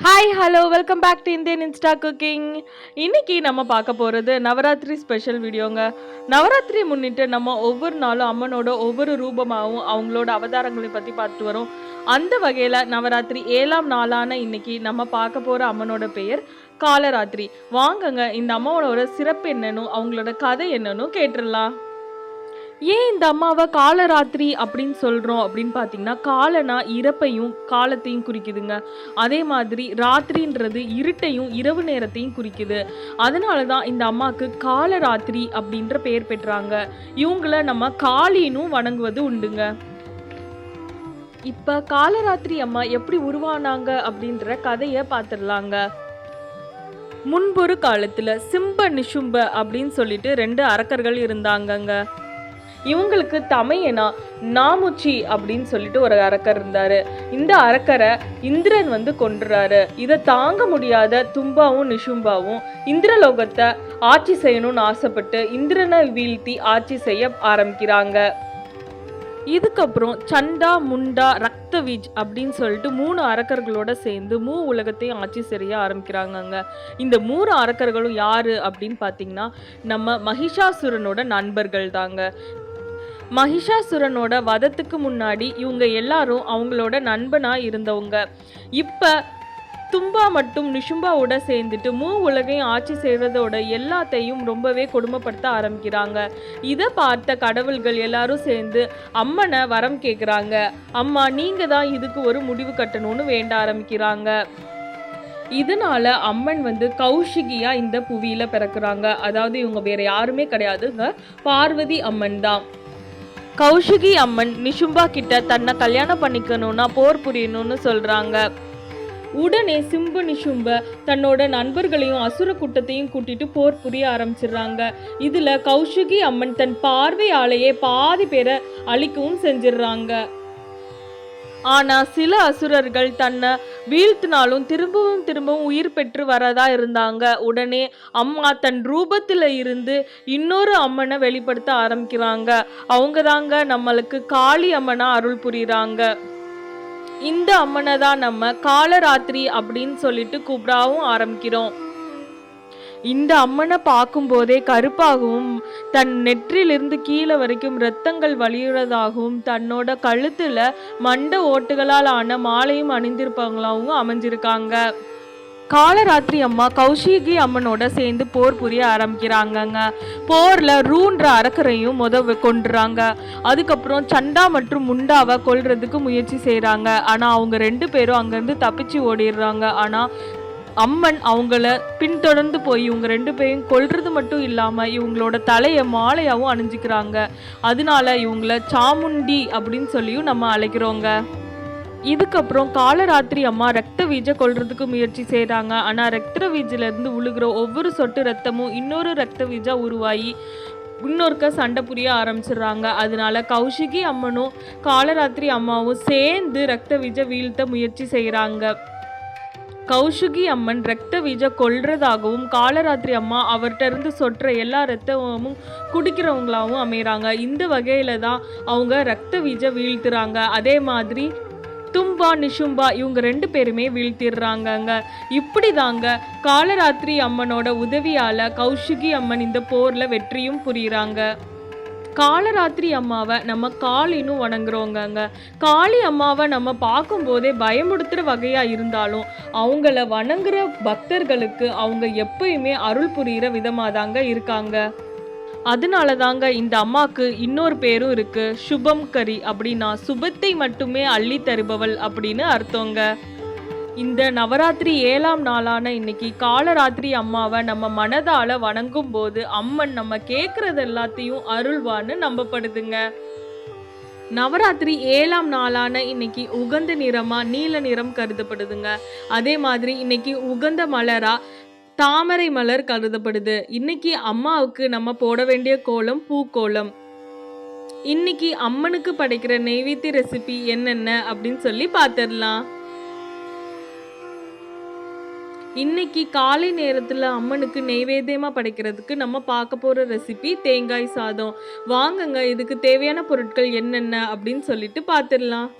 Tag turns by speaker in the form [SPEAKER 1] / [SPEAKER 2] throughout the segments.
[SPEAKER 1] Hi hello welcome back to Indian Insta cooking. இன்னைக்கு நம்ம பார்க்க போகிறது நவராத்திரி ஸ்பெஷல் வீடியோங்க. நவராத்திரி முன்னிட்டு நம்ம ஒவ்வொரு நாளும் அம்மனோட ஒவ்வொரு ரூபமாகவும் அவங்களோட அவதாரங்களை பற்றி பார்த்து வரோம். அந்த வகையில் நவராத்திரி 7ஆம் நாளான இன்னைக்கு நம்ம பார்க்க போகிற அம்மனோட பெயர் காலராத்திரி. வாங்கங்க இந்த அம்மாவோட சிறப்பு என்னன்னு அவங்களோட கதை என்னன்னு கேட்டுடலாம். ஏன் இந்த அம்மாவை காலராத்திரி அப்படின்னு சொல்கிறோம் அப்படின்னு பார்த்தீங்கன்னா, காலனா இறப்பையும் காலத்தையும் குறிக்குதுங்க. அதே மாதிரி ராத்திரின்றது இருட்டையும் இரவு நேரத்தையும் குறிக்குது. அதனால தான் இந்த அம்மாவுக்கு காலராத்திரி அப்படின்ற பெயர் பெற்றாங்க. இவங்கள நம்ம காளினும் வணங்குவது உண்டுங்க. இப்போ காலராத்திரி அம்மா எப்படி உருவானாங்க அப்படின்ற கதையை பார்த்துடலாங்க. முன்பொரு காலத்தில் சிம்ப நிஷும்ப அப்படின்னு சொல்லிட்டு 2 அரக்கர்கள் இருந்தாங்கங்க. இவங்களுக்கு தமையனா நாமுச்சி அப்படின்னு சொல்லிட்டு ஒரு அரக்கர் இருந்தாரு. இந்த அரக்கரை இந்திரன் கொன்றுறாரு. இதை தாங்க முடியாத தும்பாவும் நிஷும்பாவும் இந்திரலோகத்தை ஆட்சி செய்யணும்னு ஆசைப்பட்டு இந்திரனை வீழ்த்தி ஆட்சி செய்ய ஆரம்பிக்கிறாங்க. இதுக்கப்புறம் சண்டா முண்டா ரக்தவீஜ் அப்படின்னு சொல்லிட்டு 3 அரக்கர்களோட சேர்ந்து உலகத்தையும் ஆட்சி செய்ய ஆரம்பிக்கிறாங்க. இந்த 3 அரக்கர்களும் யாரு அப்படின்னு பார்த்தீங்கன்னா, நம்ம மகிஷாசுரனோட நண்பர்கள் தாங்க. மகிஷாசுரனோட வதத்துக்கு முன்னாடி இவங்க எல்லாரும் அவங்களோட நண்பனா இருந்தவங்க. இப்ப தும்பா மட்டும் நிஷும்பாவோட சேர்ந்துட்டு உலகையும் ஆட்சி செய்வதோட எல்லாத்தையும் ரொம்பவே கொடுமைப்படுத்த ஆரம்பிக்கிறாங்க. இதை பார்த்த கடவுள்கள் எல்லாரும் சேர்ந்து அம்மனை வரம் கேட்குறாங்க. அம்மா நீங்க தான் இதுக்கு ஒரு முடிவு கட்டணும்னு வேண்ட ஆரம்பிக்கிறாங்க. இதனால அம்மன் கௌஷிகியா இந்த புவியில பிறக்குறாங்க. அதாவது இவங்க வேற யாருமே கிடையாதுங்க, பார்வதி அம்மன் தான். கௌஷிகி அம்மன் நிஷும்பா கிட்ட தன்னை கல்யாணம் பண்ணிக்கணும்னா போர் புரியணும்னு சொல்றாங்க. உடனே சிம்பு நிஷும்ப தன்னோட நண்பர்களையும் அசுர கூட்டத்தையும் கூட்டிட்டு போர் புரிய ஆரம்பிச்சிடுறாங்க. இதுல கௌஷிகி அம்மன் தன் பார்வையாலேயே பாதி பேரை அழிக்கவும் செஞ்சிடுறாங்க. ஆனா சில அசுரர்கள் தன்னை வீழ்த்தினாலும் திரும்பவும் உயிர் பெற்று வரதா இருந்தாங்க. உடனே அம்மா தன் ரூபத்துல இருந்து இன்னொரு அம்மனை வெளிப்படுத்த ஆரம்பிக்கிறாங்க. அவங்க தாங்க நம்மளுக்கு காளி அம்மனா அருள் புரியுறாங்க. இந்த அம்மனை தான் நம்ம காலராத்திரி அப்படின்னு சொல்லிட்டு கூப்பிடவும் ஆரம்பிக்கிறோம். இந்த அம்மனை பார்க்கும் போதே கருப்பாகவும் தன் நெற்றிலிருந்து கீழே வரைக்கும் இரத்தங்கள் வழியுறதாகவும் தன்னோட கழுத்துல மண்ட ஓட்டுகளால் ஆன மாலையும் அணிந்திருப்பவங்களாகவும் அமைஞ்சிருக்காங்க. காலராத்திரி அம்மா கௌஷிகி அம்மனோட சேர்ந்து போர் புரிய ஆரம்பிக்கிறாங்கங்க. போர்ல ரூன்ற அரக்கரையும் கொன்றுறாங்க. அதுக்கப்புறம் சண்டா மற்றும் முண்டாவை கொல்றதுக்கு முயற்சி செய்யறாங்க. ஆனா அவங்க 2 பேரும் அங்கிருந்து தப்பிச்சு ஓடிடுறாங்க. ஆனா அம்மன் அவங்கள பின்தொடர்ந்து போய் இவங்க 2 பேரையும் கொல்றது மட்டும் இல்லாம இவங்களோட தலையை மாலையாவும் அணிஞ்சுக்கிறாங்க. அதனால இவங்கள சாமுண்டி அப்படின்னு சொல்லியும் நம்ம அழைக்கிறோங்க. இதுக்கப்புறம் காலராத்திரி அம்மா ரத்த வீஜை கொல்றதுக்கு முயற்சி செய்யறாங்க. ஆனா ரத்த வீஜில இருந்து உழுகிற ஒவ்வொரு சொட்டு ரத்தமும் இன்னொரு ரத்த வீஜா உருவாகி இன்னொருக்க சண்டை புரிய ஆரம்பிச்சிடுறாங்க. அதனால கௌஷிகி அம்மனும் காலராத்திரி அம்மாவும் சேர்ந்து ரத்த வீஜை வீழ்த்த முயற்சி செய்யறாங்க. கௌஷிகி அம்மன் ரத்த வீஜை கொல்றதாகவும் காலராத்திரி அம்மா அவர்கிட்ட இருந்து சொற்ற எல்லா ரத்தமும் குடிக்கிறவங்களாகவும் அமைகிறாங்க. இந்த வகையில தான் அவங்க ரத்த வீஜை வீழ்த்துறாங்க. அதே மாதிரி தும்பா நிஷும்பா இவங்க 2 பேருமே வீழ்த்திடுறாங்கங்க. இப்படி தாங்க காலராத்திரி அம்மனோட உதவியால கௌஷிகி அம்மன் இந்த போர்ல வெற்றியும் புரியுறாங்க. காலராத்திரி அம்மாவை நம்ம காளினும் வணங்குறோங்க. காளி அம்மாவை நம்ம பார்க்கும் போதே பயமுடுத்துற வகையா இருந்தாலும் அவங்கள வணங்குற பக்தர்களுக்கு அவங்க எப்பயுமே அருள் புரிகிற விதமா தாங்க இருக்காங்க. அதனால தாங்க இந்த அம்மாவுக்கு இன்னொரு பேரும் இருக்கு, சுபம் கரி. அப்படின்னா சுபத்தை மட்டுமே அள்ளி தருபவள் அப்படின்னு அர்த்தங்க. இந்த நவராத்திரி 7ஆம் நாளான இன்னைக்கு காலராத்திரி அம்மாவை நம்ம மனதால வணங்கும் போது அம்மன் நம்ம கேட்கறது எல்லாத்தையும் அருள்வான்னு நம்பப்படுதுங்க. நவராத்திரி 7ஆம் நாளான இன்னைக்கு உகந்த நிறமா நீல நிறம் கருதப்படுதுங்க. அதே மாதிரி இன்னைக்கு உகந்த மலரா தாமரை மலர் கருதப்படுது. இன்னைக்கு அம்மாவுக்கு நம்ம போட வேண்டிய கோலம் பூக்கோலம். இன்னைக்கு அம்மனுக்கு படைக்கிற நெய்வேத்திய ரெசிபி என்னென்ன அப்படின்னு சொல்லி பார்த்துடலாம். இன்னைக்கு காலை நேரத்தில் அம்மனுக்கு நெய்வேத்தியமாக படைக்கிறதுக்கு நம்ம பார்க்க போகிற ரெசிபி தேங்காய் சாதம். வாங்குங்க இதுக்கு தேவையான பொருட்கள் என்னென்ன அப்படின்னு சொல்லிட்டு பார்த்துடலாம்.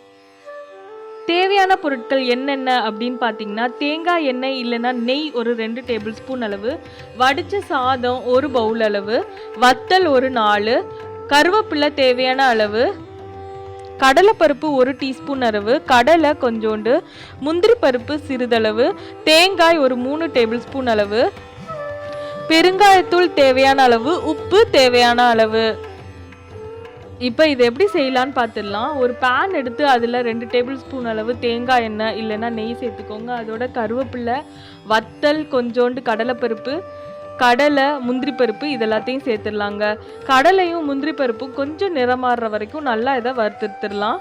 [SPEAKER 1] தேவையான பொருட்கள் என்னென்ன அப்படின்னு பார்த்தீங்கன்னா, தேங்காய் எண்ணெய் இல்லைன்னா நெய் ஒரு 2 டேபிள் ஸ்பூன் அளவு, வடித்த சாதம் 1 பவுல் அளவு, வத்தல் ஒரு 4, கருவேப்பிலை தேவையான அளவு, கடலைப்பருப்பு 1 டீஸ்பூன் அளவு, கடலை கொஞ்சோண்டு, முந்திரி பருப்பு சிறிதளவு, தேங்காய் ஒரு 3 டேபிள் ஸ்பூன் அளவு, பெருங்காயத்தூள் தேவையான அளவு, உப்பு தேவையான அளவு. இப்போ இதை எப்படி செய்யலான்னு பார்த்துடலாம். ஒரு பேன் எடுத்து அதில் 2 டேபிள் ஸ்பூன் அளவு தேங்காய் எண்ணெய் இல்லைன்னா நெய் சேர்த்துக்கோங்க. அதோட கருவேப்பிலை, வத்தல், கொஞ்சோண்டு கடலைப்பருப்பு, கடலை, முந்திரி பருப்பு இதெல்லாத்தையும் சேர்த்துடலாங்க. கடலையும் முந்திரி பருப்பும் கொஞ்சம் நிறமாறுற வரைக்கும் நல்லா இதை வறுத்துடலாம்.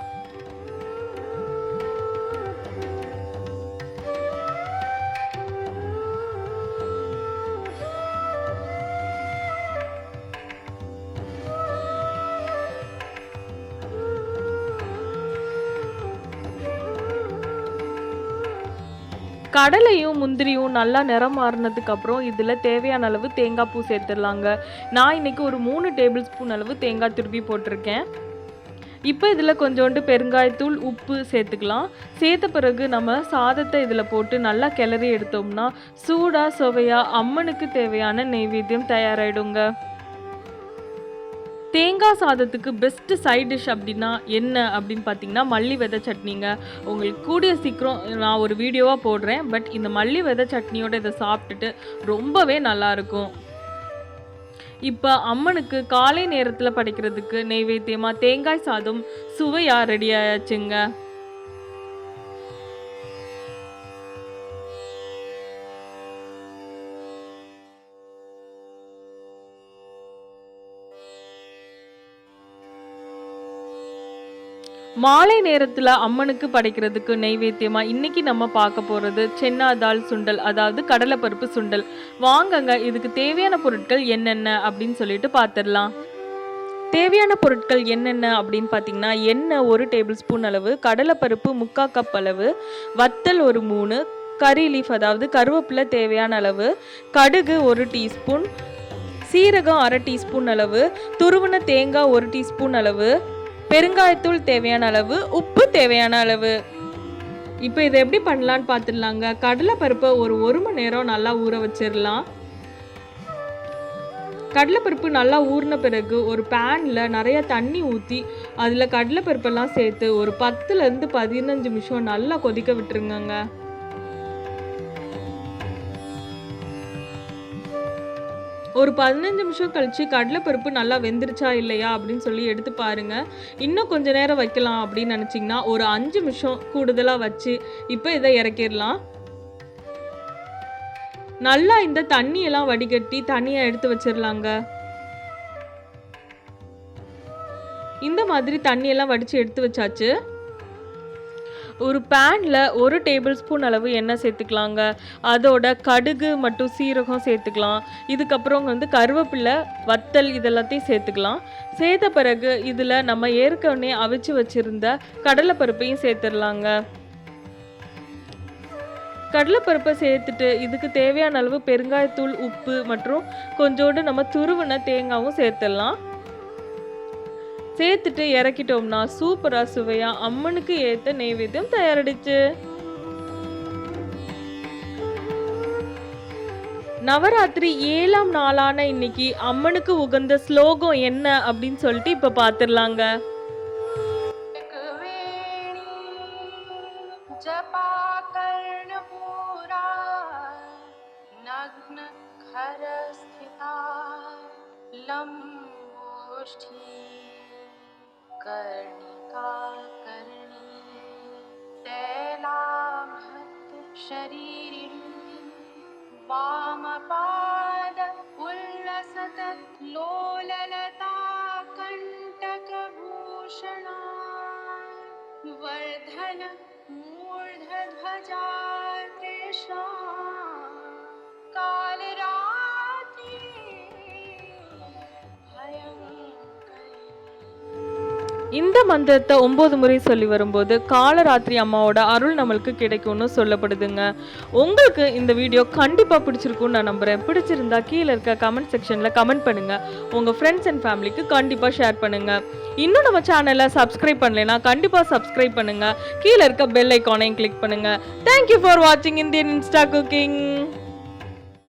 [SPEAKER 1] கடலையும் முந்திரியும் நல்லா நிறம் மாறினதுக்கு அப்புறம் இதில் தேவையான அளவு தேங்காய் பூ சேர்த்துடலாங்க. நான் இன்னைக்கு ஒரு 3 டேபிள் ஸ்பூன் அளவு தேங்காய் துருவி போட்டிருக்கேன். இப்போ இதில் கொஞ்சோண்டு பெருங்காயத்தூள், உப்பு சேர்த்துக்கலாம். சேர்த்த பிறகு நம்ம சாதத்தை இதில் போட்டு நல்லா கிளறி எடுத்தோம்னா சூடாக சுவையாக அம்மனுக்கு தேவையான நெய்வேத்தியம் தயாராகிடுங்க. தேங்காய் சாதத்துக்கு பெஸ்ட்டு சைட் டிஷ் அப்படின்னா என்ன அப்படின்னு பார்த்தீங்கன்னா மல்லி விதை சட்னிங்க. உங்களுக்கு கூடிய சீக்கிரம் நான் ஒரு வீடியோவாக போடுறேன். பட் இந்த மல்லி விதை சட்னியோட இதை சாப்பிட்டுட்டு ரொம்பவே நல்லாயிருக்கும். இப்போ அம்மனுக்கு காலை நேரத்தில் படைக்கிறதுக்கு நெய்வேத்தியமாக தேங்காய் சாதம் சுவையாக ரெடி ஆயாச்சுங்க. மாலை நேரத்தில் அம்மனுக்கு படைக்கிறதுக்கு நெய்வேத்தியமாக இன்றைக்கி நம்ம பார்க்க போகிறது சென்னா தால் சுண்டல், அதாவது கடலைப்பருப்பு சுண்டல். வாங்கங்க இதுக்கு தேவையான பொருட்கள் என்னென்ன அப்படின்னு சொல்லிட்டு பார்த்துடலாம். தேவையான பொருட்கள் என்னென்ன அப்படின்னு பார்த்தீங்கன்னா, எண்ணெய் 1 டேபிள் ஸ்பூன் அளவு, கடலைப்பருப்பு 3/4 கப் அளவு, வத்தல் ஒரு 3, கறி லீஃப் அதாவது கருவேப்பிலை தேவையான அளவு, கடுகு 1 டீஸ்பூன், சீரகம் 1/2 டீஸ்பூன் அளவு, துருவன தேங்காய் 1 டீஸ்பூன் அளவு, பெருங்காயத்தூள் தேவையான அளவு, உப்பு தேவையான அளவு. இப்போ இதை எப்படி பண்ணலான்னு பார்த்துடலாங்க. கடலைப்பருப்பை ஒரு மணி நேரம் நல்லா ஊற வச்சிடலாம். கடலைப்பருப்பு நல்லா ஊறின பிறகு ஒரு பேனில் நிறைய தண்ணி ஊற்றி அதில் கடலைப்பருப்பெல்லாம் சேர்த்து ஒரு 10லேருந்து 15 நிமிஷம் நல்லா கொதிக்க விட்டுருங்க. ஒரு 15 நிமிஷம் கழிச்சு கடலைப்பருப்பு நல்லா வெந்துருச்சா இல்லையா அப்படின்னு சொல்லி எடுத்து பாருங்க. இன்னும் கொஞ்ச நேரம் வைக்கலாம் அப்படின்னு நினச்சிங்கன்னா ஒரு 5 நிமிஷம் கூடுதலாக வச்சு இப்போ இதை இறக்கிடலாம். நல்லா இந்த தண்ணியெல்லாம் வடிகட்டி தனியாக எடுத்து வச்சிடலாங்க. இந்த மாதிரி தண்ணியெல்லாம் வடித்து எடுத்து வச்சாச்சு. ஒரு பேனில் 1 டேபிள் ஸ்பூன் அளவு எண்ணெய் சேர்த்துக்கலாங்க. அதோட கடுகு மற்றும் சீரகம் சேர்த்துக்கலாம். இதுக்கப்புறம் கருவேப்பிலை, வத்தல் இதெல்லாத்தையும் சேர்த்துக்கலாம். சேர்த்த பிறகு இதில் நம்ம ஏற்கனவே அவிச்சு வச்சுருந்த கடலைப்பருப்பையும் சேர்த்துடலாங்க. கடலைப்பருப்பை சேர்த்துட்டு இதுக்கு தேவையான அளவு பெருங்காயத்தூள், உப்பு மற்றும் கொஞ்சோண்டு நம்ம துருவின தேங்காயும் சேர்த்துடலாம். சேர்த்துட்டு இறக்கிட்டோம்னா சூப்பராக சுவையாக அம்மனுக்கு ஏற்ற நெய்வேத்தியம் தயாரிடுச்சு. நவராத்திரி 7ஆம் நாளான இன்னைக்கு அம்மனுக்கு உகந்த ஸ்லோகம் என்ன அப்படின்னு சொல்லிட்டு இப்போ பார்த்துடலாங்க.
[SPEAKER 2] ஜபகரணபுரா நக்ன கரஸ்திதா லம்போஷ்டி कर्णिकाकर्णी तैलाभ्यक्त शरीरिणी वामपादोल्लसल्लोललताकण्टकभूषणा वर्धन मूर्धध्वजा कृष्णा कालरात्रि भयङ्करी.
[SPEAKER 1] இந்த மந்திரத்தை 9 முறை சொல்லி வரும்போது காலராத்திரி அம்மாவோட அருள் நம்மளுக்கு கிடைக்கும்னு சொல்லப்படுதுங்க. உங்களுக்கு இந்த வீடியோ கண்டிப்பாக பிடிச்சிருக்கும்னு நான் நம்புகிறேன். பிடிச்சிருந்தா கீழே இருக்க கமெண்ட் செக்ஷனில் கமெண்ட் பண்ணுங்கள். உங்கள் ஃப்ரெண்ட்ஸ் அண்ட் ஃபேமிலிக்கு கண்டிப்பாக ஷேர் பண்ணுங்கள். இன்னும் நம்ம சேனலை சப்ஸ்கிரைப் பண்ணலைன்னா கண்டிப்பாக சப்ஸ்கிரைப் பண்ணுங்கள். கீழே இருக்க பெல் ஐக்கானையும் கிளிக் பண்ணுங்கள். தேங்க்யூ ஃபார் வாட்சிங் இந்தியன் இன்ஸ்டா குக்கிங்.